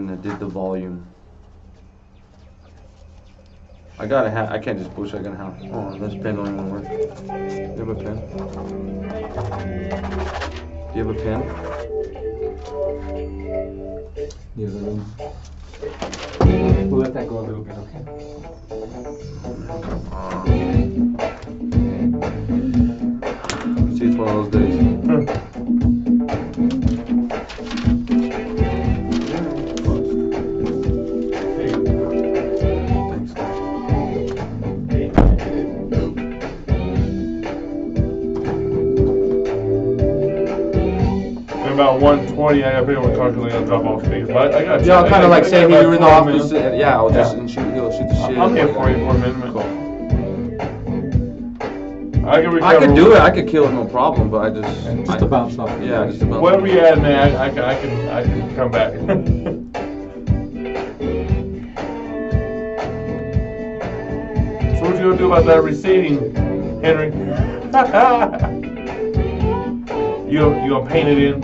and I did the volume. I gotta have. I can't just push. I gotta have. Oh, this pen don't even work. Do you have a pen? Do you have a pen? Yes, I do. We'll let that go a little bit, okay? See, it's one of those days. About 120, I gotta figure what calculator I'll drop off speakers. But I got. Yeah, kind of like saying you were in the office. Yeah, I'll just he'll shoot the shit. I'm here for you for a minute. Cool. I can recover. I could do it. I could kill it, no problem. But I just to bounce off. Yeah, just about. Wherever you at, man, I can come back. So what you gonna do about that receding, Henry? You gonna paint it in?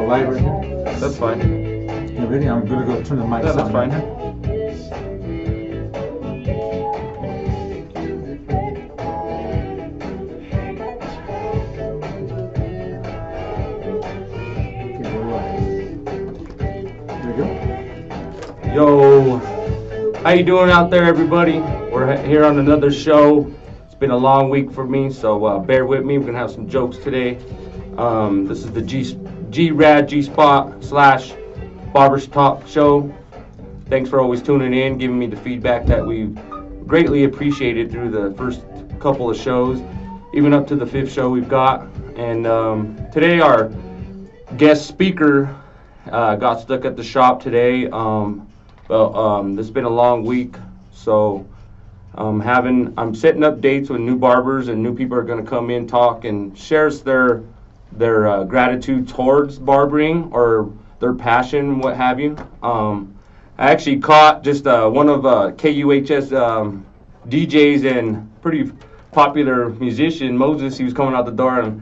Light right here. That's fine. You ready? I'm gonna go turn the mic on. That's fine. There you go. Yo, how you doing out there, everybody? We're here on another show. It's been a long week for me, so bear with me. We're gonna have some jokes today. This is the G-Rad G-Spot / Barbershop show. Thanks for always tuning in, giving me the feedback that we greatly appreciated through the first couple of shows, even up to the 5th show we've got. And today our guest speaker got stuck at the shop today. This has been a long week, so I'm setting up dates with new barbers, and new people are going to come in, talk, and share their gratitude towards barbering or their passion, what have you. I actually caught just one of KUHS DJs and pretty popular musician, Moses. He was coming out the door and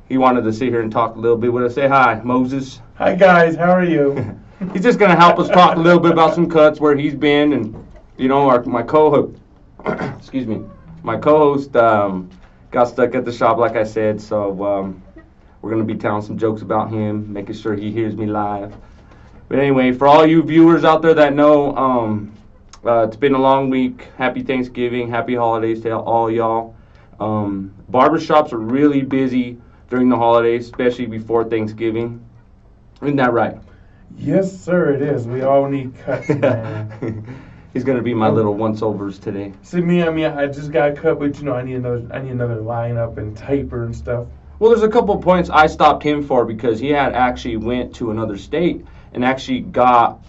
he wanted to sit here and talk a little bit with us. Say hi, Moses. Hi guys, how are you? He's just going to help us talk a little bit about some cuts, where he's been, and my co-host, excuse me, my co-host got stuck at the shop, like I said, so we're going to be telling some jokes about him, making sure he hears me live. But anyway, for all you viewers out there that know, it's been a long week. Happy Thanksgiving, happy holidays to all y'all. Barbershops are really busy during the holidays, especially before Thanksgiving. Isn't that right? Yes, sir, it is. We all need cuts, man. He's going to be my little once-overs today. See, I just got cut, but I need another lineup and taper and stuff. Well, there's a couple points I stopped him for, because he had actually went to another state and actually got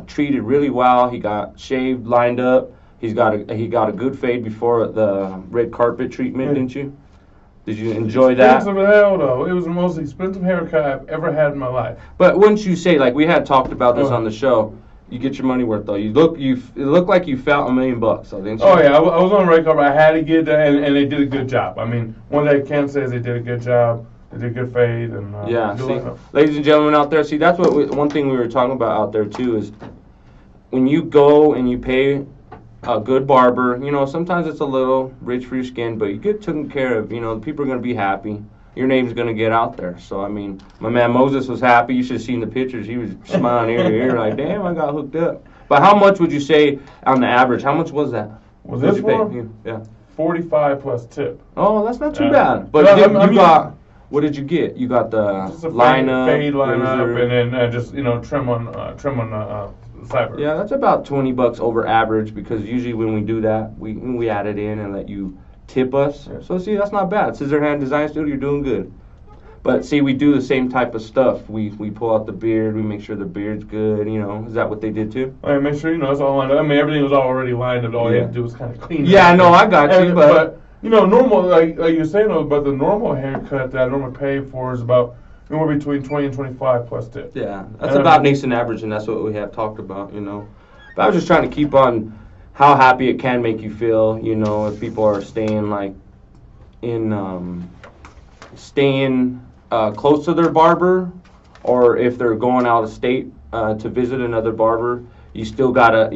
treated really well. He got shaved, lined up. He got a good fade before the red carpet treatment, didn't you? Did you enjoy that? Expensive as hell, though. It was the most expensive haircut I've ever had in my life. But wouldn't you say, like we had talked about this on the show, you get your money worth, though. It looked like you felt $1 million, so didn't you? Oh yeah, I was on the red carpet. I had to get that, and they did a good job. I mean, one thing I can say is they did a good job. They did a good fade, and yeah. See, ladies and gentlemen out there, see, that's one thing we were talking about out there too, is when you go and you pay a good barber, sometimes it's a little rich for your skin, but you get taken care of. The people are going to be happy. Your name's going to get out there. So, I mean, my man Moses was happy. You should have seen the pictures. He was smiling ear to ear like, damn, I got hooked up. But how much would you say on the average? How much was that? Was this one? Yeah. 45 plus tip. Oh, that's not too bad. But what did you get? You got the lineup, fade lineup, and then just trim on fiber. Yeah, that's about $20 over average, because usually when we do that, we add it in and let you tip us. Yeah. So see, that's not bad. Scissor Hand Design Studio, you're doing good. But see, we do the same type of stuff. We pull out the beard. We make sure the beard's good. You know, is that what they did too? I make sure it's all lined up. I mean, everything was already lined up. All you Yeah. had to do was kind of clean. Yeah, it up. no, I got you, but normal like you were saying, but the normal haircut that I normally pay for is about anywhere between 20 and 25 plus tip. yeah, that's about nation average, and that's what we have talked about. You know, but I was just trying to keep on how happy it can make you feel. You know, if people are staying like staying close to their barber, or if they're going out of state to visit another barber, you still gotta,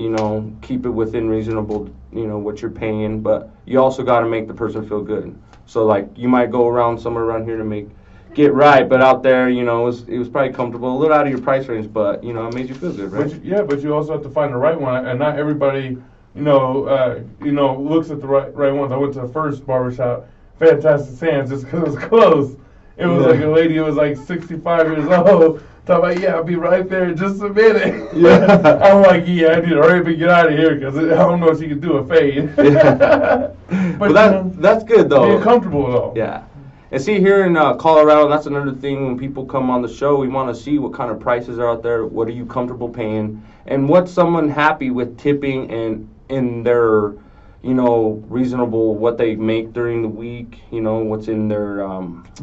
keep it within reasonable, what you're paying, but you also gotta make the person feel good. So like, you might go around somewhere around here to get right, but out there, it was probably comfortable, a little out of your price range, but it made you feel good, right? But you also have to find the right one, and not everybody, looks at the right ones. I went to the first barbershop, Fantastic Sands, just because it was close. It was like a lady who was like 65 years old. Talking about, I'll be right there in just a minute. Yeah. I'm like, I need to hurry up and get out of here because I don't know if she can do a fade. Yeah. But that's good though. Being comfortable though. Yeah. And see, here in Colorado, that's another thing. When people come on the show, we want to see what kind of prices are out there. What are you comfortable paying? And what's someone happy with tipping and in their, reasonable what they make during the week. What's in their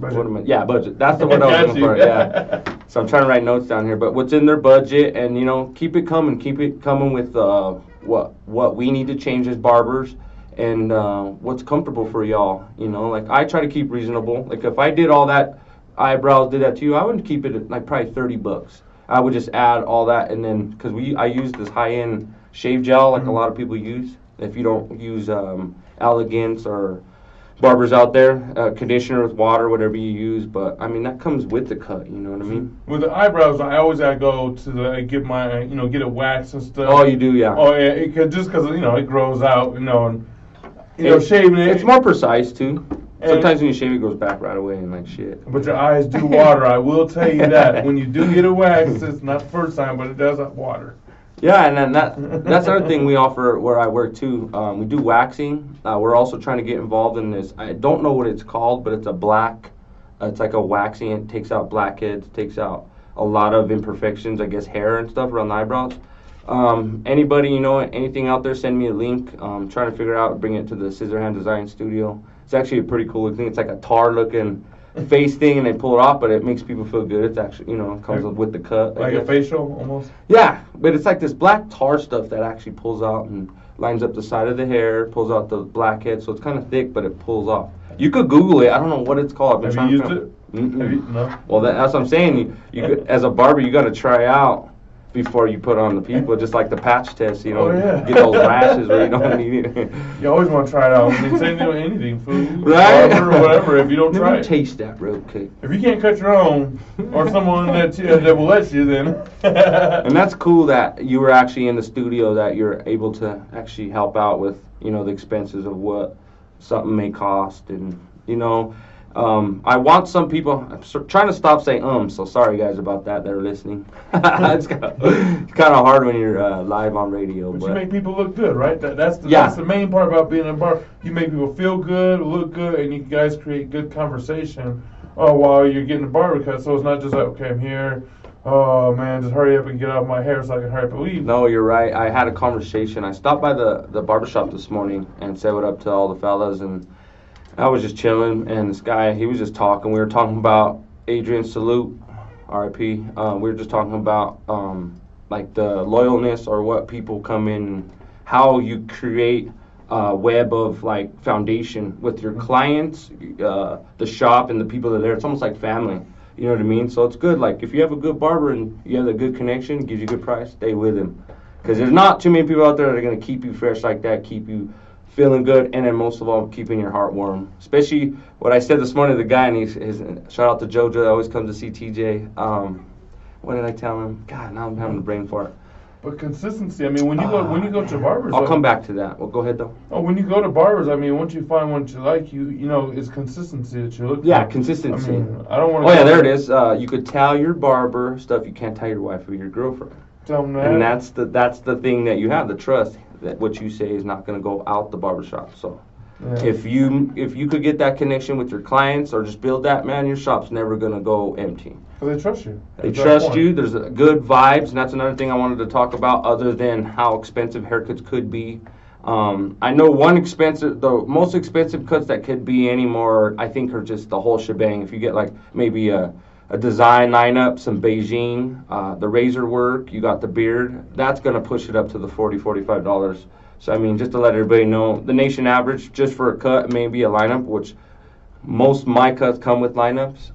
budget. Budget. That's the word I was looking for. Yeah. So I'm trying to write notes down here. But what's in their budget, and keep it coming. Keep it coming with what we need to change as barbers. And what's comfortable for y'all, like I try to keep reasonable. Like if I did all that eyebrows, did that to you, I wouldn't keep it at like probably $30. I would just add all that, and then because I use this high-end shave gel like a lot of people use. If you don't use Elegance or barbers out there, conditioner with water, whatever you use, but I mean that comes with the cut. You know what I mean? With the eyebrows, I always gotta go to get my get it waxed and stuff. Oh, you do, yeah. Oh yeah, just because it grows out, and shaving it. It's more precise too. Sometimes when you shave, it goes back right away and like shit. But your eyes do water. I will tell you that. When you do get it waxed, it's not the first time, but it does water. Yeah, and then that's another thing we offer where I work too. We do waxing. We're also trying to get involved in this. I don't know what it's called, but it's it's like a waxing. It takes out blackheads, takes out a lot of imperfections, I guess hair and stuff around the eyebrows. Anybody, anything out there, send me a link. Trying to figure out, bring it to the Scissorhand Design Studio. It's actually a pretty cool thing. It's like a tar looking face thing, and they pull it off, but it makes people feel good. It's actually, it comes with the cut. Like a facial, almost? Yeah, but it's like this black tar stuff that actually pulls out and lines up the side of the hair, pulls out the blackhead, so it's kind of thick, but it pulls off. You could Google it. I don't know what it's called. Have you used it? No. Well, that's what I'm saying. You could, as a barber, you got to try out before you put on the people, just like the patch test, get those rashes where you don't need it. You always want to try it out. I mean, same thing with anything, food, right? Barber, or whatever, if you don't try it. Taste that real quick. If you can't cut your own, or someone that will let you, then. And that's cool that you were actually in the studio, that you're able to actually help out with, the expenses of what something may cost, and, I want some people. I'm trying to stop saying so sorry guys about that are listening. It's kind of hard when you're live on radio. But you make people look good, right? That's the main part about being a bar. You make people feel good, look good, and you guys create good conversation while you're getting a barber cut. So it's not just like, okay, I'm here. Oh man, just hurry up and get out of my hair so I can hurry up and leave. No, you're right. I had a conversation. I stopped by the barbershop this morning and said what up to all the fellas, and I was just chilling, and this guy, he was just talking. We were talking about Adrian Salute, R.I.P. We were just talking about like the loyalness, or what people come in, how you create a web of like foundation with your clients, the shop, and the people that are there. It's almost like family. You know what I mean? So it's good. Like if you have a good barber and you have a good connection, gives you a good price, stay with him. Because there's not too many people out there that are going to keep you fresh like that, keep you feeling good, and then most of all, keeping your heart warm. Especially what I said this morning to the guy, and his shout out to JoJo that always comes to see TJ. What did I tell him? God, now I'm having a brain fart. But consistency. I mean, when you go to barbers, I'll come back to that. Well, go ahead though. Oh, when you go to barbers, I mean, once you find one you like, it's consistency that you look for. Yeah, consistency. I mean, I don't want to. Oh yeah, there it is. You could tell your barber stuff you can't tell your wife or your girlfriend. Tell them that. And that's the thing that you have, the trust that what you say is not going to go out the barbershop. So Yeah. If you could get that connection with your clients or just build that, man, your shop's never gonna go empty. Because they trust you. They That's trust point. you. There's good vibes, and that's another thing I wanted to talk about, other than how expensive haircuts could be. I know the most expensive cuts that could be anymore, I think, are just the whole shebang. If you get like maybe a design lineup, some Beijing, the razor work, you got the beard, that's gonna push it up to the $40-$45. So I mean, just to let everybody know, the nation average just for a cut, maybe a lineup, which most of my cuts come with lineups.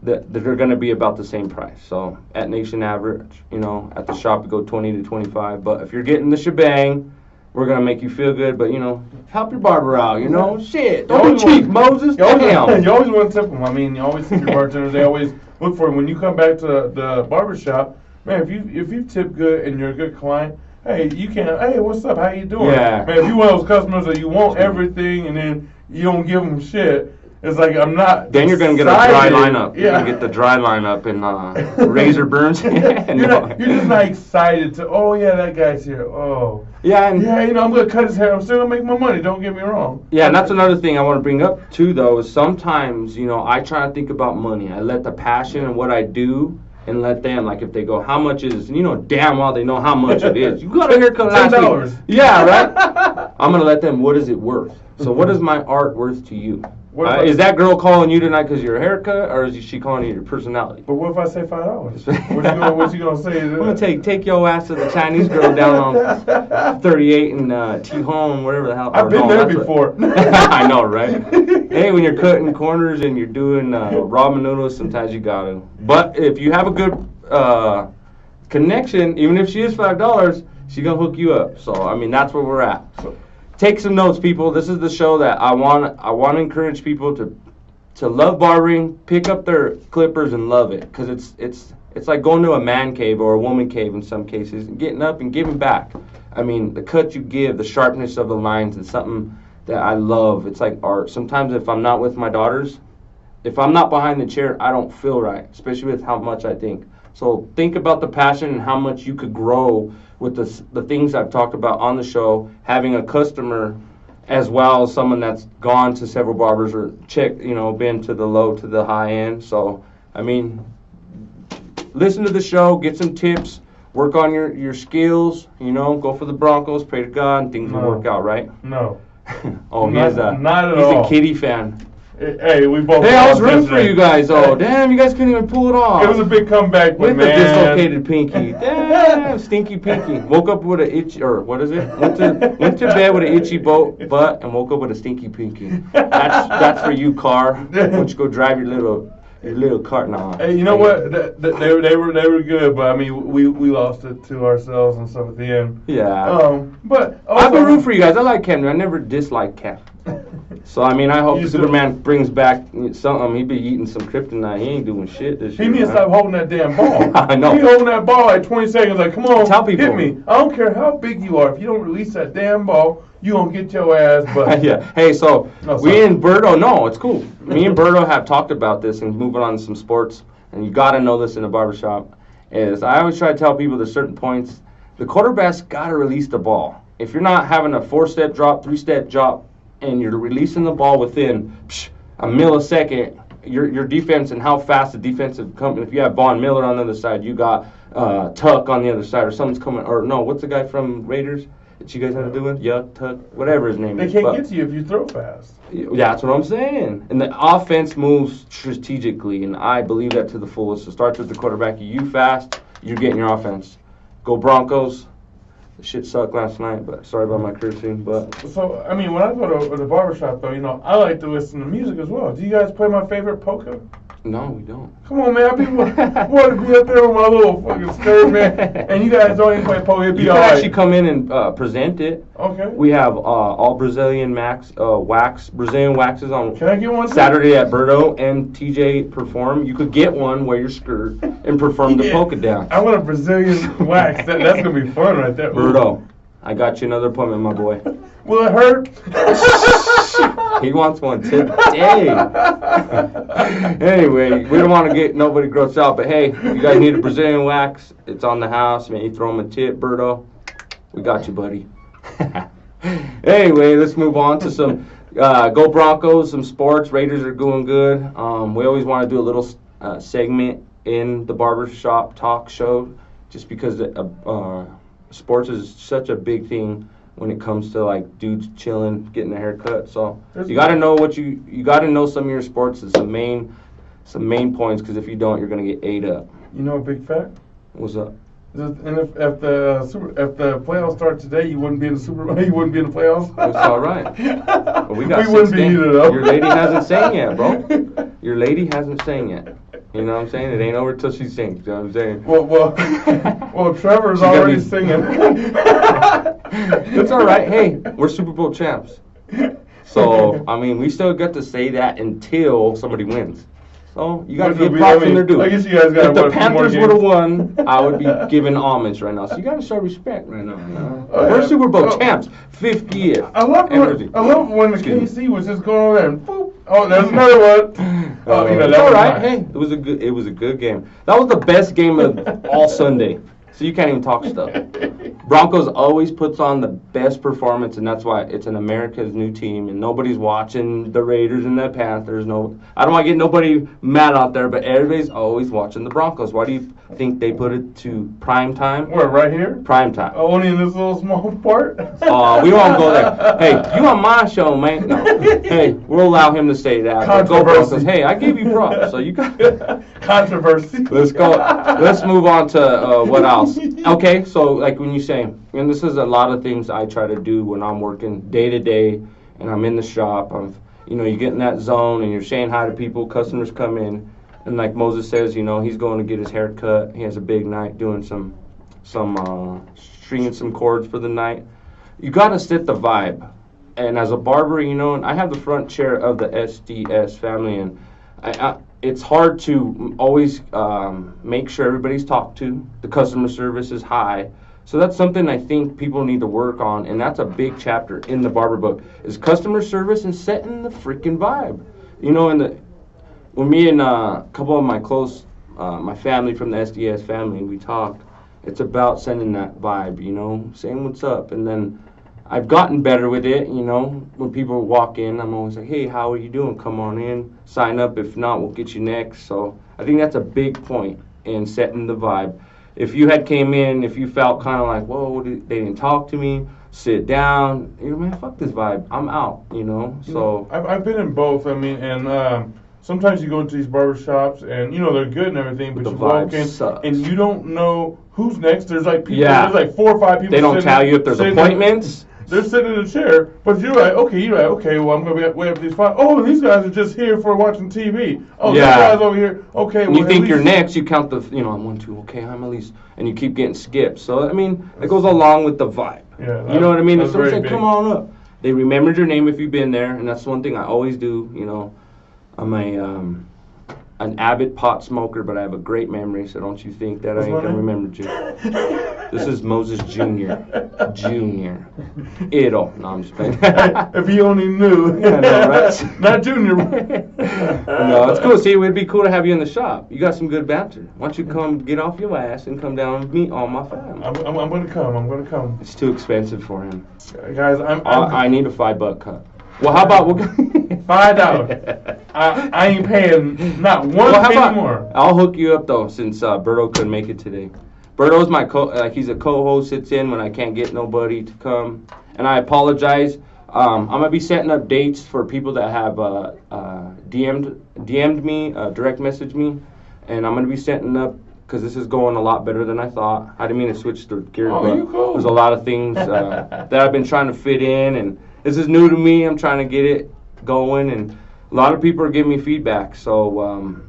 That they're going to be about the same price. So at nation average, at the shop you go 20 to 25. But if you're getting the shebang, we're going to make you feel good. But help your barber out. Shit, don't be cheap, Moses. You always Damn. want to tip them. I mean, you always tip your bartenders. They always look for it. When you come back to the barbershop, man, if you tip good and you're a good client, hey, you can. Hey, what's up? How you doing? Yeah. Man, if you one of those customers that you want everything and then you don't give them shit. It's like I'm not. Then you're gonna get a dry lineup. Yeah. You're gonna get the dry lineup and razor burns. You're just not excited to. Oh yeah, that guy's here. Oh yeah, and yeah, I'm gonna cut his hair. I'm still gonna make my money. Don't get me wrong. Yeah, and that's another thing I want to bring up too, though. Is sometimes I try to think about money. I let the passion and what I do. And let them, like, if they go, how much is, damn well they know how much it is. You got a haircut last $10. week. Yeah, right? I'm going to let them, what is it worth? So what is my art worth to you? Is that girl calling you tonight because of your haircut, or is she calling you your personality? But what if I say $5? What's you gonna say? I'm going to take your ass to the Chinese girl down on 38 and T-Home, whatever the hell. I've been there before. I know, right? Hey, when you're cutting corners and you're doing ramen noodles, sometimes you got to. But if you have a good connection, even if she is $5, she going to hook you up. So, I mean, that's where we're at. So, take some notes, people. This is the show that I want to encourage people to love barbering, pick up their clippers and love it, because it's like going to a man cave or a woman cave in some cases, and getting up and giving back. I mean, the cut you give, the sharpness of the lines, is something that I love. It's like art. Sometimes if I'm not with my daughters, if I'm not behind the chair, I don't feel right, especially with how much I think. So think about the passion and how much you could grow with the things I've talked about on the show, having a customer as well as someone that's gone to several barbers or been to the low to the high end. So, I mean, listen to the show, get some tips, work on your skills, go for the Broncos, pray to God, and things will work out, right? No. Oh, not at all. He's a Kitty fan. Hey, we both. Hey, I was rooting for you guys. Oh, damn, you guys couldn't even pull it off. It was a big comeback, with man. the dislocated pinky. Damn, stinky pinky. Woke up with an itchy, or what is it? Went to bed with an itchy butt and woke up with a stinky pinky. That's for you, car. Why don't you go drive your little cart now? Hey, you know what? They were good, but I mean, we lost it to ourselves and stuff at the end. Yeah. But also, I've been rooting for you guys. I like Cam. I never disliked Cam. So, I mean, I hope Superman brings back something. He be eating some kryptonite. He ain't doing shit this year. He needs to stop holding that damn ball. I know. He holding that ball like 20 seconds. Like, come on, tell people. Hit me. I don't care how big you are. If you don't release that damn ball, you gonna get your ass. But yeah. Hey, so we and Berto. No, it's cool. Me and Berto have talked about this and moving on to some sports. And you got to know this in a barbershop. Is I always try to tell people there's certain points. The quarterback's got to release the ball. If you're not having a 4-step drop, 3-step drop, and you're releasing the ball within a millisecond, your defense and how fast the defensive company. If you have Von Miller on the other side, you got Tuck on the other side, or someone's coming. Or no, what's the guy from Raiders that you guys have to do with? Yuck, Tuck, whatever his name is. They can't get to you if you throw fast. That's what I'm saying. And the offense moves strategically, and I believe that to the fullest. It starts with the quarterback. You fast, you're getting your offense. Go Broncos. The shit sucked last night, but sorry about my cursing. But so, I mean, when I go to the barbershop, though, I like to listen to music as well. Do you guys play my favorite polka? no, we don't. Come on, man. I want to be up there with my little fucking skirt, man. And you guys don't even play polka. It'd be You all can right. actually come in and present it. Okay. We have all Brazilian Brazilian waxes on Can I get one? Saturday at Berto and TJ perform. You could get one, wear your skirt, and perform the polka dance. I want a Brazilian wax. That's going to be fun right there. Berto, I got you another appointment, my boy. Will it hurt? He wants one today. Anyway, we don't want to get nobody grossed out, but hey, you guys need a Brazilian wax. It's on the house. Man, you throw him a tip, Berto. We got you, buddy. Anyway, let's move on to some go Broncos, some sports. Raiders are doing good. We always want to do a little segment in the Barbershop talk show just because sports is such a big thing when it comes to like dudes chilling, getting a haircut. So you got to know you got to know some of your sports and some main points, because if you don't, you're gonna get ate up. You know a big fact? What's up? And if the playoffs start today, you wouldn't be in the Super Bowl. You wouldn't be in the playoffs. That's all right. But we wouldn't be either, though. Your lady hasn't sang yet, bro. Your lady hasn't sang yet. You know what I'm saying? It ain't over till she sings. You know what I'm saying? Well, Trevor's already singing. It's all right. Hey, we're Super Bowl champs. So I mean, we still get to say that until somebody wins. So you got to give props when they're due. I guess you guys got. If the Panthers would have won, I would be giving homage right now. So you got to show respect right now. We're Super Bowl champs, 50th. I love when the KC was just going over there and boop. Oh, there's another one. It's all right. Hey, it was a good game. That was the best game of all Sunday. So you can't even talk stuff. Broncos always puts on the best performance, and that's why it's an America's new team, and nobody's watching the Raiders and the Panthers. No, I don't want to get nobody mad out there, but everybody's always watching the Broncos. Why do you think they put it to prime time? Where, right here? Prime time. Only in this little small part? We won't go there. Hey, you on my show, man? No. Hey, we'll allow him to say that. Controversy. Hey, I gave you props, so you got controversy. Let's go. Let's move on to what else? Okay, so like when you say, and this is a lot of things I try to do when I'm working day to day, and I'm in the shop. You get in that zone, and you're saying hi to people. Customers come in, and like Moses says, he's going to get his hair cut. He has a big night doing some stringing some cords for the night. You got to set the vibe. And as a barber, and I have the front chair of the SDS family, and it's hard to always make sure everybody's talked to. The customer service is high. So that's something I think people need to work on, and that's a big chapter in the barber book, is customer service and setting the freaking vibe. When me and a couple of my close, my family from the SDS family, we talked, it's about sending that vibe, saying what's up. And then I've gotten better with it, when people walk in, I'm always like, hey, how are you doing? Come on in, sign up. If not, we'll get you next. So I think that's a big point in setting the vibe. If you had came in, if you felt kind of like, whoa, they didn't talk to me, sit down, man, fuck this vibe, I'm out, so. I've been in both, and sometimes you go into these barbershops, and, they're good and everything, but you walk in, and you don't know who's next. There's like people, there's like 4 or 5 people. They don't tell you if there's appointments. They're sitting in a chair, but you're like, okay, well, I'm going to wait up these 5. Oh, these guys are just here for watching TV. Oh, these guys over here, okay. And you think you're next, you count the, I'm 1, 2, okay, I'm at least, and you keep getting skipped. So, it goes along with the vibe. Yeah, you know what I mean? If someone said, big. come on up, they remembered your name if you've been there, and that's one thing I always do, I'm an avid pot smoker, but I have a great memory, so don't you think that I ain't going to remember you. This is Moses Jr. It'll. No, I'm just playing. If he only knew. I know, right? Not Junior. No, it's cool. See, it would be cool to have you in the shop. You got some good banter. Why don't you come get off your ass and come down and meet all my family? I'm going to come. I'm going to come. It's too expensive for him. Guys, I need a $5 cut. Well, how about $5? I ain't paying not one penny more. I'll hook you up though, since Berto couldn't make it today. Berto's my he's a co-host, sits in when I can't get nobody to come, and I apologize. I'm gonna be setting up dates for people that have DM'd me, direct messaged me, and I'm gonna be setting up, because this is going a lot better than I thought. I didn't mean to switch the gear, but there's a lot of things that I've been trying to fit in, and this is new to me. I'm trying to get it going, and a lot of people are giving me feedback. So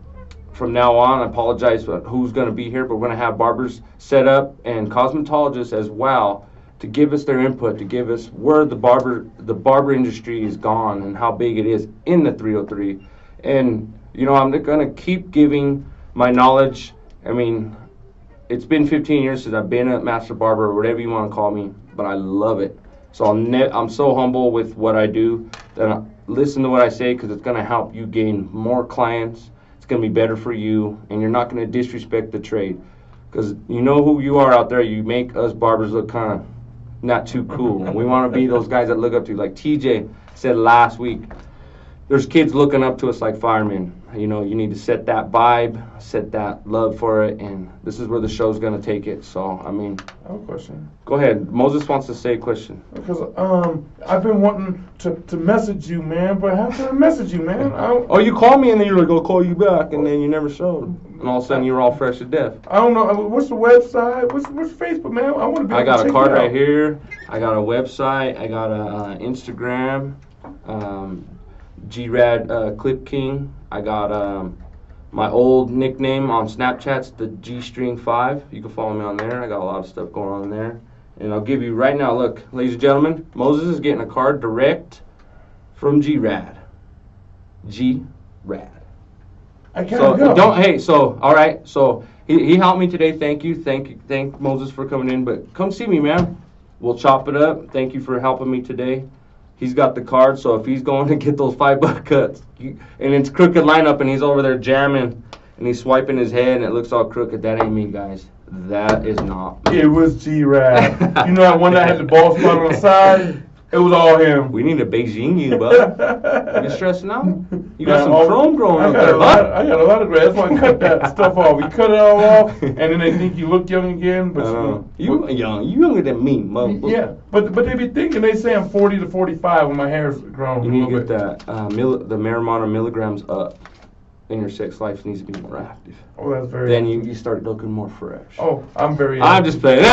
from now on, I apologize for who's going to be here, but we're going to have barbers set up and cosmetologists as well to give us their input, to give us where the barber industry is gone and how big it is in the 303. And I'm going to keep giving my knowledge. It's been 15 years since I've been a master barber, or whatever you want to call me, but I love it. So I'm so humble with what I do that I listen to what I say, because it's going to help you gain more clients. It's going to be better for you, and you're not going to disrespect the trade, because you know who you are out there. You make us barbers look kind of not too cool. We want to be those guys that look up to you. Like TJ said last week, there's kids looking up to us like firemen. You know, you need to set that vibe, set that love for it, and this is where the show's going to take it. So, I mean, I have a question. Go ahead. Moses wants to say a question. Because I've been wanting to message you, man, but how can I message you, man? Oh, you call me and then you're like, I'll call you back, and then you never showed. And all of a sudden you're all fresh to death. I don't know. What's the website? What's Facebook, man? I want to be able I got to a check card it out. right here. I got a website. I got a Instagram. G-Rad Clip King. I got my old nickname on Snapchat's the G-String 5. You can follow me on there. I got a lot of stuff going on there. And I'll give you right now, look, ladies and gentlemen, Moses is getting a card direct from G-Rad. G-Rad. I can't So all right, so he helped me today. Thank Moses for coming in, but come see me, man. We'll chop it up. Thank you for helping me today. He's got the card, so if he's going to get those $5 cuts, and it's crooked lineup, and he's over there jamming, and he's swiping his head, and it looks all crooked, that ain't me, guys. That is not me. It was G-Rad. You know that one that had the ball spot on the side? It was all him. We need to Beijing you, bud. You stressing out? You got some Man, chrome growing I up got there, a bud. lot. I got a lot of gray. That's why I cut that stuff off. You cut it all off, and then they think you look young again. But You young. You younger than me, motherfucker. yeah, but they be thinking they say I'm 40 to 45 when my hair's grown. You a need to little get bit. that the marijuana milligrams up, and your sex life needs to be more active. Oh, that's very. Then you start looking more fresh. Oh, I'm very. I'm just playing.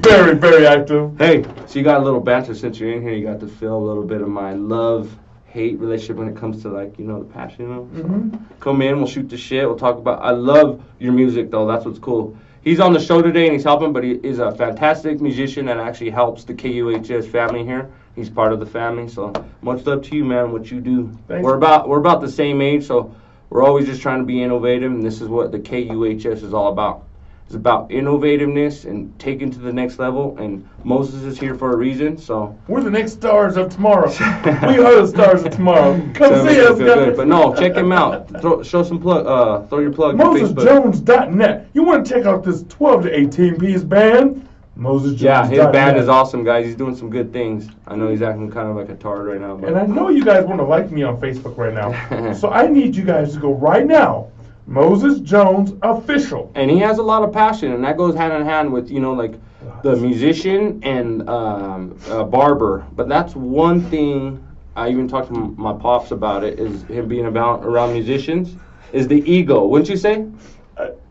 very, very active. Hey, so you got a little banter since you're in here. You got to feel a little bit of my love-hate relationship when it comes to, like, you know, the passion. You know? Mm-hmm. Come in, we'll shoot the shit. We'll talk about. I love your music, though. That's what's cool. He's on the show today and he's helping, but he is a fantastic musician that actually helps the KUHS family here. He's part of the family, so much love to you, man. What you do. Thanks. We're about the same age, so we're always just trying to be innovative, and this is what the KUHS is all about. It's about innovativeness and taking to the next level, and Moses is here for a reason, so. We're the next stars of tomorrow. We are the stars of tomorrow. Come So see it us, feel guys. good. But no, check him out. Throw your plug. on Facebook. MosesJones.net. You want to check out this 12 to 18 piece band? MosesJones.net. Yeah, his band is awesome, guys. He's doing some good things. I know he's acting kind of like a tard right now. But And I know you guys want to like me on Facebook right now. So I need you guys to go right now. Moses Jones Official. And he has a lot of passion, and that goes hand in hand with, you know, like the musician and barber. But that's one thing I even talked to my pops about it, is him being around musicians, is the ego. Wouldn't you say?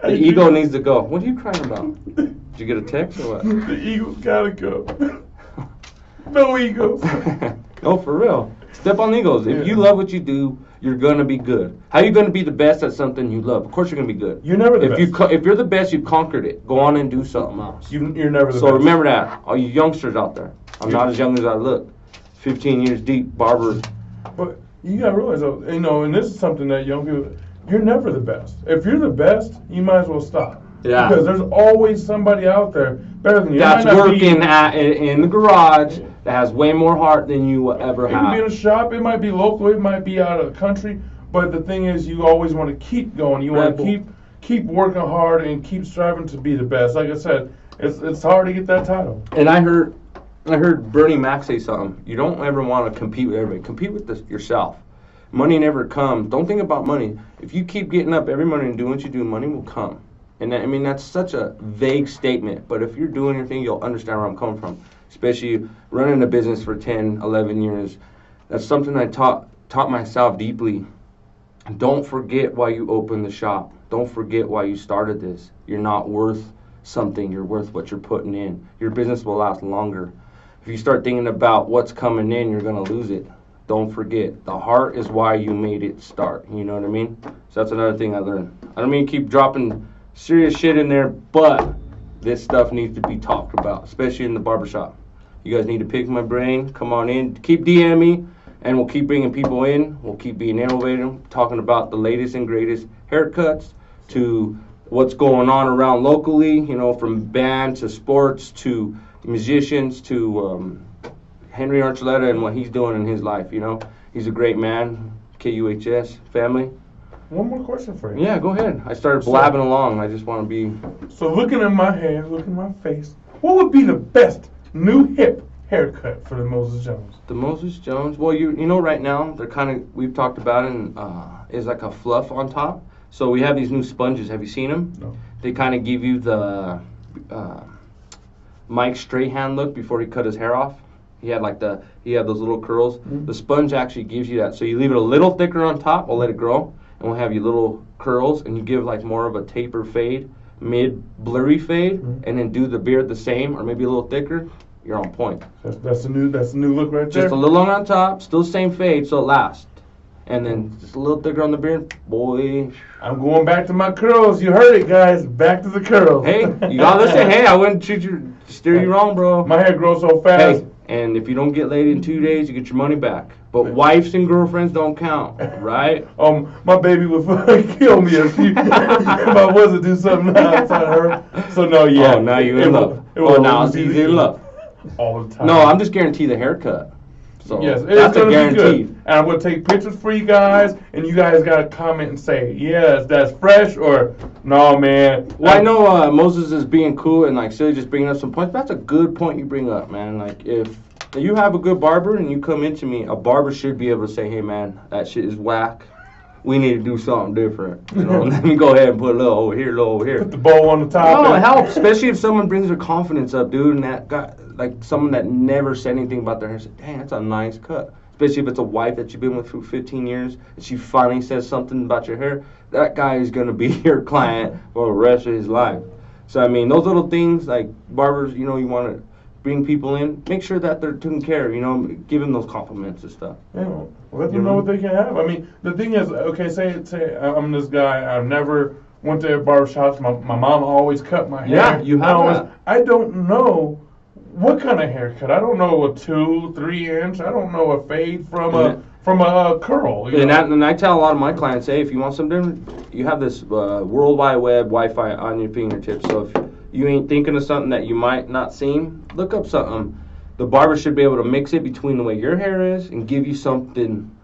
The ego needs to go. What are you crying about? Did you get a text or what? The Eagles gotta go. No Eagles. No, for real. Step on the egos. If Yeah. you love what you do, you're gonna be good. How are you gonna be the best at something you love? Of course you're gonna be good. You're never the best. If you're the best, you've conquered it. Go on and do something else. You're never the So best. remember that, all you youngsters out there. I'm not as young as I look. 15 years deep, barber. But you gotta realize, though, you know, and this is something that young people, you're never the best. If you're the best, you might as well stop. Yeah. Because there's always somebody out there better than you. It That's might not be- working in the garage that has way more heart than you will ever It could be in a have. shop. It might be local. It might be out of the country. But the thing is, you always want to keep going. You want Rebel. to keep working hard and keep striving to be the best. Like I said, it's hard to get that title. And I heard Bernie Mac say something. You don't ever want to compete with everybody. Compete with yourself. Money never comes. Don't think about money. If you keep getting up every morning and doing what you do, money will come. And I mean, that's such a vague statement. But if you're doing your thing, you'll understand where I'm coming from. Especially running a business for 10, 11 years. That's something I taught myself deeply. Don't forget why you opened the shop. Don't forget why you started this. You're not worth something. You're worth what you're putting in. Your business will last longer. If you start thinking about what's coming in, you're going to lose it. Don't forget, the heart is why you made it start. You know what I mean? So that's another thing I learned. I don't mean to keep dropping serious shit in there, but this stuff needs to be talked about, especially in the barbershop. You guys need to pick my brain. Come on in. Keep DMing me, and we'll keep bringing people in. We'll keep being innovative, talking about the latest and greatest haircuts to what's going on around locally, you know, from band to sports to musicians to Henry Archuleta and what he's doing in his life, you know. He's a great man, KUHS family. One more question for you. Yeah, go ahead. I started blabbing along. I just want to be... So looking at my hair, looking at my face, what would be the best new hip haircut for the Moses Jones? The Moses Jones. Well, you know right now they're kind of, we've talked about it, and is like a fluff on top. So we have these new sponges. Have you seen them? No. They kind of give you the Mike Strahan look before he cut his hair off. He had those little curls. Mm-hmm. The sponge actually gives you that. So you leave it a little thicker on top. We'll let it grow, and we'll have you little curls, and you give like more of a taper fade, mid blurry fade, and then do the beard the same or maybe a little thicker. You're on point. That's the new look right there. Just a little longer on top, still same fade, so it lasts. And then just a little thicker on the beard, boy. I'm going back to my curls. You heard it, guys. Back to the curls. Hey, you gotta listen. Hey, I wouldn't steer you wrong, bro. My hair grows so fast. Hey, and if you don't get laid in 2 days, you get your money back. But wives and girlfriends don't count, right? My baby would fucking kill me if I wasn't do something outside her. So no, yeah. Oh, now you in love. Now it's easy in love. All the time. No, I'm just guaranteed the haircut. So yes, that's a guarantee. And I'm gonna take pictures for you guys, and you guys gotta comment and say, yes, that's fresh, or no, man. Well, I know Moses is being cool and like silly, just bringing up some points. But that's a good point you bring up, man. Like if you have a good barber and you come into me, a barber should be able to say, hey, man, that shit is whack. We need to do something different. You know, let me go ahead and put a little over here, a little over here. Put the bow on the top. No, it helps, especially if someone brings their confidence up, dude, and that guy, like someone that never said anything about their hair, said, dang, that's a nice cut. Especially if it's a wife that you've been with for 15 years, and she finally says something about your hair, that guy is going to be your client for the rest of his life. So, I mean, those little things, like barbers, you know, you want to bring people in, make sure that they're taken care of, you know, give them those compliments and stuff. Yeah, well, let them know what they can have. I mean, the thing is, okay, say I'm this guy, I've never went to barbershops, my mom always cut my hair. Yeah, you have that. I don't know what kind of haircut. I don't know a 2-3 inch. I don't know a fade from a curl. And I tell a lot of my clients, hey, if you want something different, you have this World Wide Web Wi-Fi on your fingertips. So if you ain't thinking of something that you might not seen, look up something. The barber should be able to mix it between the way your hair is and give you something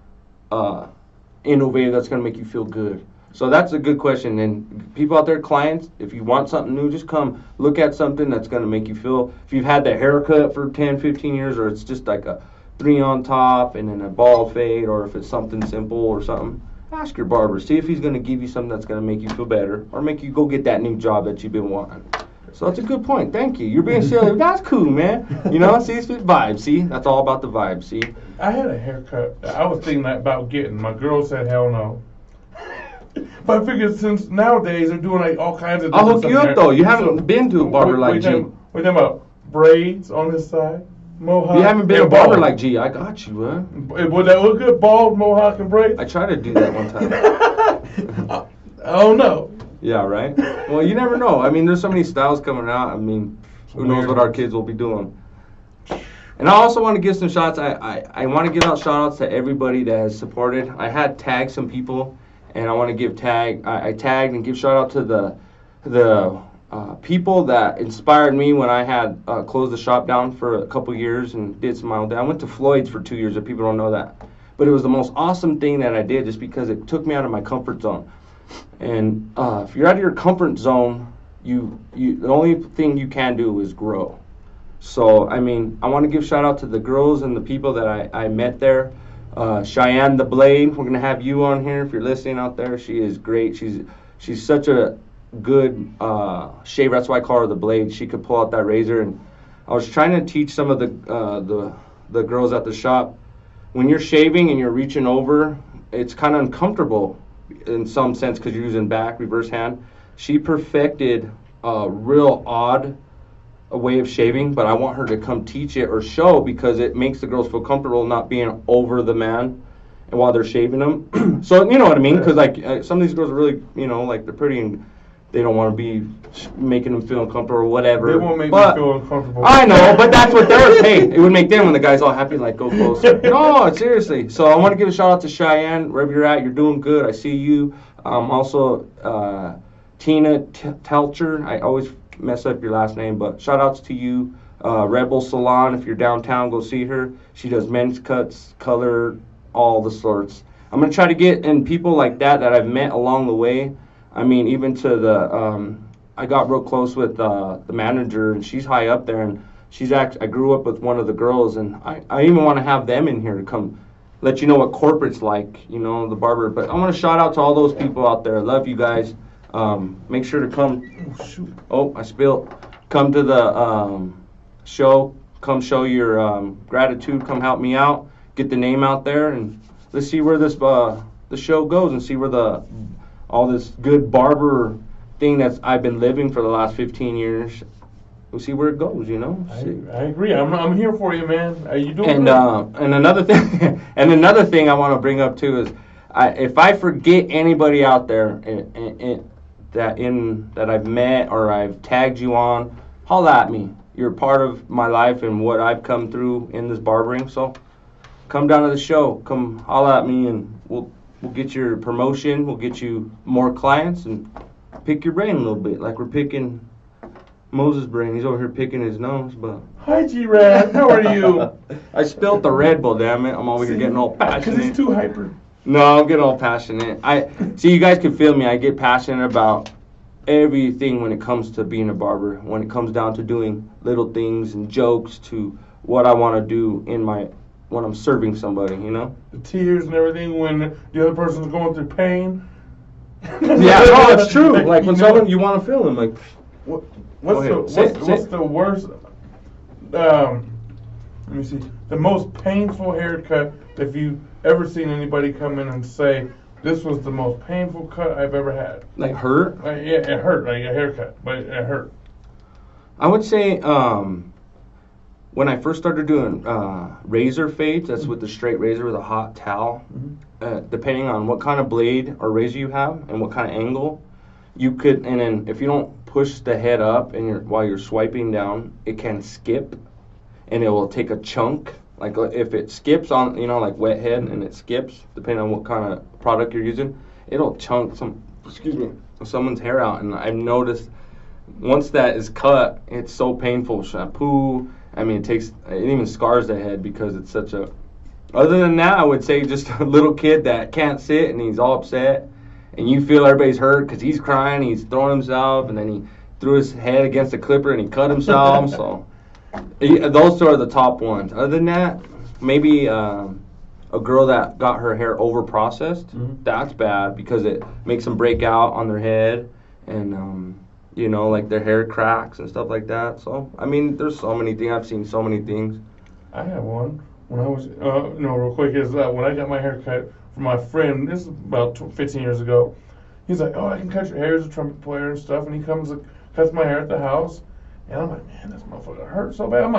innovative that's going to make you feel good. So that's a good question. And people out there, clients, if you want something new, just come look at something that's going to make you feel, if you've had that haircut for 10, 15 years, or it's just like a 3 on top and then a bald fade, or if it's something simple or something, ask your barber. See if he's going to give you something that's going to make you feel better or make you go get that new job that you've been wanting. So that's a good point. Thank you. You're being silly. That's cool, man. You know, see, it's the vibe. See, that's all about the vibe. See, I had a haircut that I was thinking about getting. My girl said, hell no. But I figured since nowadays they're doing like all kinds of I'll hook you up, though. You haven't been to a barber like G. We're talking about braids on this side, mohawk. You haven't been to a barber like G. I got you, huh? Would that look good, bald, mohawk, and braids? I tried to do that one time. Oh, no. Yeah, right? Well, you never know. I mean, there's so many styles coming out. I mean, who knows what our kids will be doing. And I also want to give some shots. I want to give out shout outs to everybody that has supported. I had tagged some people, and I want to give I tagged and give shout out to the people that inspired me when I had closed the shop down for a couple years and did some mild. I went to Floyd's for 2 years, if people don't know that. But it was the most awesome thing that I did just because it took me out of my comfort zone. And if you're out of your comfort zone, you the only thing you can do is grow. So, I mean, I want to give shout out to the girls and the people that I met there. Cheyenne the Blade, we're going to have you on here if you're listening out there. She is great. She's such a good shaver. That's why I call her the Blade. She could pull out that razor. And I was trying to teach some of the girls at the shop, when you're shaving and you're reaching over, it's kind of uncomfortable in some sense because you're using back, reverse hand. She perfected a real odd way of shaving, but I want her to come teach it or show because it makes the girls feel comfortable not being over the man and while they're shaving them. So you know what I mean? Because like some of these girls are really, you know, like they're pretty and they don't want to be making them feel uncomfortable or whatever. They won't make me feel uncomfortable. I know, but that's what they're, hey, it would make them when the guy's all happy, like, go closer. No, seriously. So I want to give a shout out to Cheyenne. Wherever you're at, you're doing good. I see you. Also, Tina Telcher. I always mess up your last name, but shout outs to you. Rebel Salon, if you're downtown, go see her. She does men's cuts, color, all the sorts. I'm going to try to get in people like that I've met along the way. I mean, even to the, I got real close with the manager, and she's high up there, and I grew up with one of the girls, and I even want to have them in here to come let you know what corporate's like, you know, the barber. But I want to shout out to all those people out there. I love you guys. Make sure to come. Oh, shoot. Oh, I spilled. Come to the show. Come show your gratitude. Come help me out. Get the name out there, and let's see where this the show goes, and see where all this good barber thing that I've been living for the last 15 years. We'll see where it goes, you know. I agree. I'm here for you, man. You doing And good? and another thing I want to bring up too is, if I forget anybody out there that I've met or I've tagged you on, holla at me. You're part of my life and what I've come through in this barbering. So come down to the show. Come holla at me, and we'll get your promotion. We'll get you more clients and pick your brain a little bit, like we're picking Moses' brain. He's over here picking his nose, but. Hi, G-Rad. How are you? I spilled the Red Bull, damn it. I'm over here getting all passionate. Because it's too hyper. No, I'm getting all passionate. See, you guys can feel me. I get passionate about everything when it comes to being a barber. When it comes down to doing little things and jokes to what I want to do when I'm serving somebody, you know? The tears and everything when the other person's going through pain. Yeah, no, it's true. Like when someone, you want to feel them, like. What's the worst? Let me see. The most painful haircut. If you ever seen anybody come in and say, "This was the most painful cut I've ever had." Like hurt? Yeah, it hurt. Like a haircut, but it hurt. I would say when I first started doing razor fades, that's with the straight razor with a hot towel. Depending on what kind of blade or razor you have and what kind of angle, you could. And then if you don't push the head up and while you're swiping down, it can skip, and it will take a chunk. Like if it skips on, you know, like wet head, and it skips, depending on what kind of product you're using, it'll chunk someone's hair out. And I've noticed once that is cut, it's so painful. Shampoo, I mean, it even scars the head because it's such a. Other than that, I would say just a little kid that can't sit and he's all upset. And you feel everybody's hurt because he's crying, he's throwing himself, and then he threw his head against the clipper and he cut himself. So those two are the top ones. Other than that, maybe a girl that got her hair over processed. That's bad because it makes them break out on their head, and you know, like their hair cracks and stuff like that. So I mean, there's so many things. I've seen so many things. I have one when I was real quick is when I got my hair cut. For my friend, this is about 15 years ago. He's like, "Oh, I can cut your hair as a trumpet player and stuff." And he comes and cuts my hair at the house. And I'm like, "Man, this motherfucker hurts so bad." I'm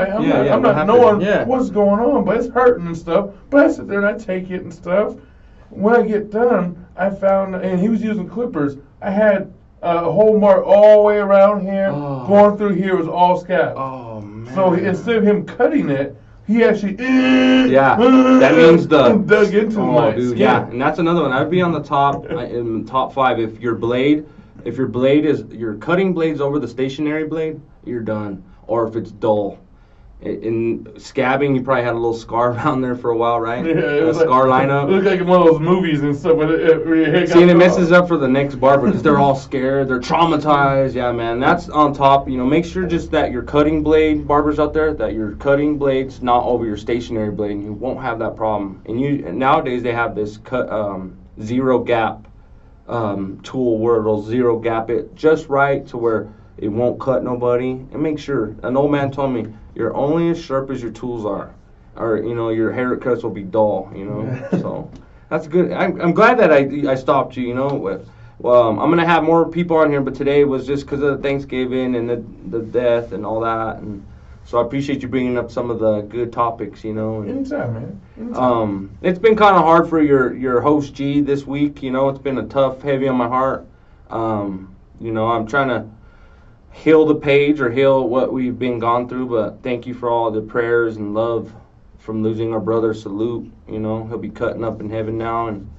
not knowing what's going on, but it's hurting and stuff. But I sit there and I take it and stuff. When I get done, I found, and he was using clippers, I had a whole mark all the way around here. Going through here was all scab. Oh, man. So instead of him cutting it, he actually that means dug into my skin. Yeah, and that's another one. I'd be on the top in the top 5 if your cutting blade's over the stationary blade, you're done. Or if it's dull. In scabbing, you probably had a little scar around there for a while, right? Yeah, it was scar lineup. It looked like in one of those movies and stuff. But it messes up for the next barber because they're all scared, they're traumatized. Yeah, man, that's on top. You know, make sure just that your cutting blade, barbers out there, that your cutting blade's not over your stationary blade, and you won't have that problem. And nowadays they have this zero gap tool where it'll zero gap it just right to where it won't cut nobody. And make sure, an old man told me, you're only as sharp as your tools are, or you know, your haircuts will be dull. You know, so that's good. I'm glad that I stopped you. You know, well, I'm gonna have more people on here, but today was just because of Thanksgiving and the death and all that, and so I appreciate you bringing up some of the good topics. You know, and, anytime, man. Anytime. It's been kind of hard for your host G this week. You know, it's been a tough, heavy on my heart. You know, I'm trying to heal the page or heal what we've been gone through, but thank you for all the prayers and love from losing our brother. Salute, you know, he'll be cutting up in heaven now, and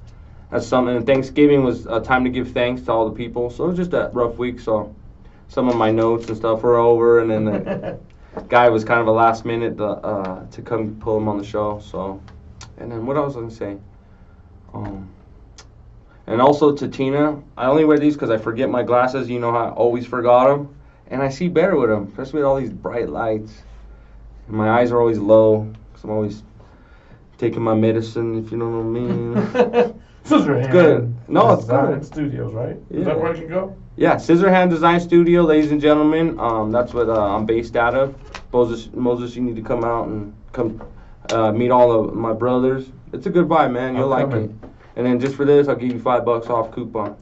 that's something. And Thanksgiving was a time to give thanks to all the people, so it was just a rough week. So some of my notes and stuff were over, and then the guy was kind of a last minute to come pull him on the show. So, and then what else was I gonna say? And also to Tina, I only wear these because I forget my glasses. You know how I always forgot them. And I see better with them, especially with all these bright lights. My eyes are always low because I'm always taking my medicine, if you know what I mean. Scissor Hand. Good. No, it's Design good. Studios, right? Yeah. Is that where I can go? Yeah, Scissorhand Design Studio, ladies and gentlemen. That's what I'm based out of. Moses, you need to come out and come meet all of my brothers. It's a good vibe, man. You'll like it. And then just for this, I'll give you $5 off coupon.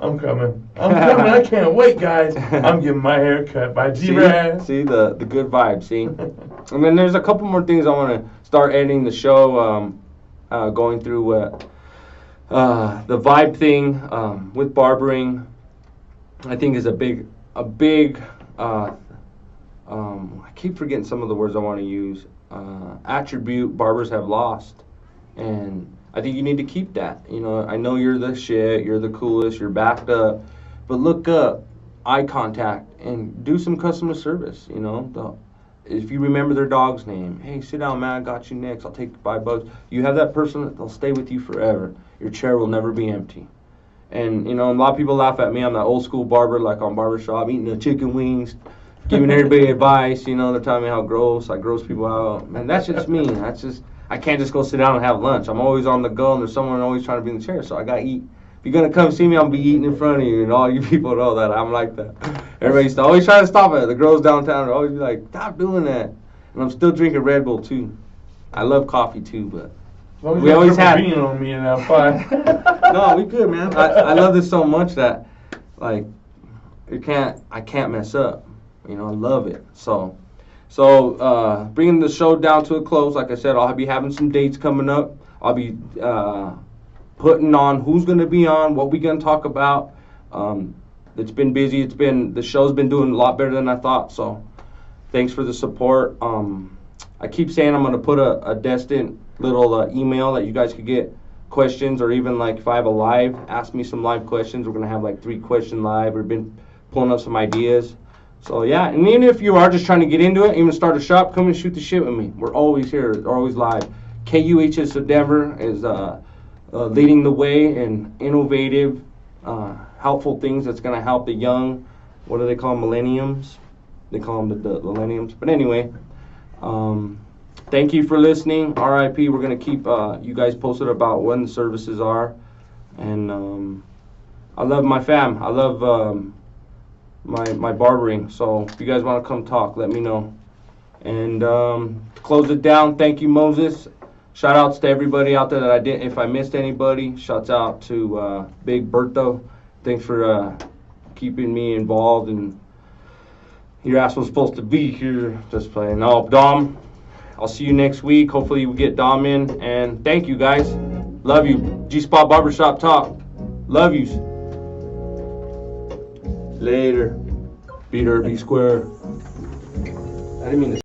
I'm coming. I can't wait, guys. I'm getting my hair cut by G-Raz. See the good vibe, see? And then there's a couple more things I want to start editing the show, going through the vibe thing with barbering. I think is a big I keep forgetting some of the words I want to use. Attribute barbers have lost, and I think you need to keep that. You know, I know you're the shit, you're the coolest, you're backed up, but look up, eye contact, and do some customer service. You know, if you remember their dog's name, hey, sit down, man, I got you next. I'll take $5. You have that person, they'll stay with you forever. Your chair will never be empty. And, you know, a lot of people laugh at me. I'm that old school barber, like on Barbershop, eating the chicken wings, giving everybody advice. You know, they're telling me how gross. I gross people out. Man, that's just me. I can't just go sit down and have lunch. I'm always on the go, and there's someone always trying to be in the chair, so I got to eat. If you're going to come see me, I'll be eating in front of you, and all you people know that I'm like that. Everybody's always trying to stop it. The girls downtown are always be like, stop doing that. And I'm still drinking Red Bull, too. I love coffee, too, but we always had being on me, and I'm fine. No, we good, man. I love this so much that, like, I can't mess up. You know, I love it. So bringing the show down to a close, like I said, I'll be having some dates coming up. I'll be putting on who's going to be on, what we going to talk about. It's been busy. The show's been doing a lot better than I thought. So thanks for the support. I keep saying I'm going to put a destined little email that you guys could get questions, or even like if I have a live, ask me some live questions. We're going to have like 3 question live. We've been pulling up some ideas. So yeah, and even if you are just trying to get into it, even start a shop, come and shoot the shit with me. We're always here. We're always live. KUHS of Denver is leading the way in innovative, helpful things that's going to help the young, what do they call them, millenniums? They call them the millenniums. But anyway, thank you for listening. RIP, we're going to keep you guys posted about when the services are. And I love my fam. I love my barbering. So if you guys want to come talk, let me know. And to close it down, thank you, Moses. Shout outs to everybody out there that I didn't. If I missed anybody, shouts out to Big Berto. Thanks for keeping me involved. And your ass was supposed to be here. Just playing. No, Dom, I'll see you next week. Hopefully we get Dom in. And thank you, guys. Love you. G-Spot Barbershop Talk. Love you. Later. Be there, be square. I didn't mean to